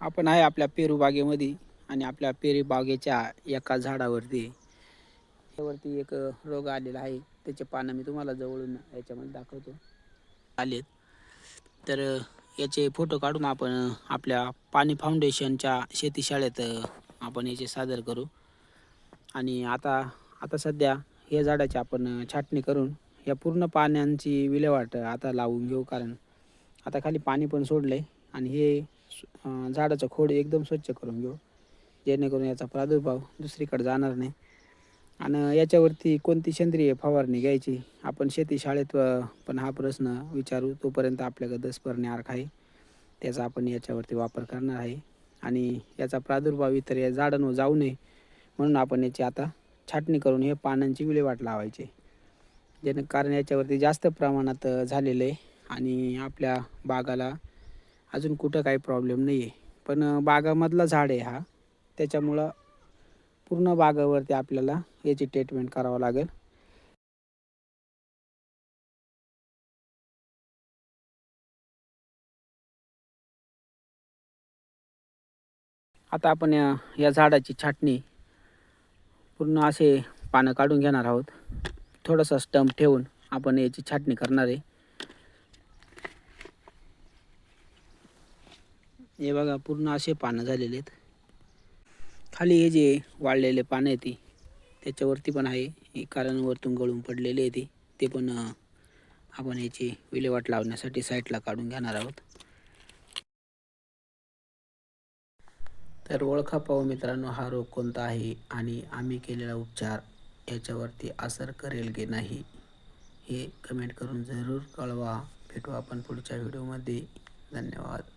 आपण आहे आपल्या पेरू बागेमध्ये आणि आपल्या पेरू बागेच्या एका झाडावरती त्यावरती एक रोग आलेला आहे. त्याचे पानं मी तुम्हाला जवळून याच्यामध्ये दाखवतो आलेत. तर याचे फोटो काढून आपण आपल्या पाणी फाउंडेशनच्या शेतीशाळेत आपण याचे सादर करू. आणि आता आता सध्या हे झाडाची आपण छाटणी करून या पूर्ण पाण्याची विल्हेवाट आता लावून घेऊ. कारण आता खाली पाणी पण सोडलं आहे आणि हे झाडाचं खोड एकदम स्वच्छ करून घेऊ, जेणेकरून याचा प्रादुर्भाव दुसरीकडे जाणार नाही. आणि याच्यावरती कोणती सेंद्रिय फवारणी घ्यायची आपण शेती शाळेत पण हा प्रश्न विचारू. तोपर्यंत आपल्याकडे स्पर्ने अर्क आहे, त्याचा आपण याच्यावरती वापर करणार आहे. आणि याचा प्रादुर्भाव इतर या झाडांवर जाऊ नये म्हणून आपण याची आता छाटणी करून हे पानांची विल्हेवाट लावायची. कारण याच्यावरती जास्त प्रमाणात झालेलं आहे आणि आपल्या बागाला अजून कुठं काही प्रॉब्लेम नाही आहे. पण बागामधला झाड आहे हा, त्याच्यामुळं पूर्ण बागावरती आपल्याला याची ट्रीटमेंट करावं लागेल. आता आपण या झाडाची छाटणी पूर्ण असे पानं काढून घेणार आहोत. थोडासा स्टंप ठेवून आपण याची छाटणी करणार आहे. हे बघा, पूर्ण असे पानं झालेले आहेत. खाली हे जे वाळलेले पानं आहेत त्याच्यावरती पण आहे, कारण वरतून गळून पडलेले आहे ते पण आपण याची विल्हेवाट लावण्यासाठी साईडला काढून घेणार आहोत. तर ओळखा पाहू मित्रांनो, हा रोग कोणता आहे आणि आम्ही केलेला उपचार याच्यावरती असर करेल की नाही हे कमेंट करून जरूर कळवा. भेटू आपण पुढच्या व्हिडिओमध्ये. धन्यवाद.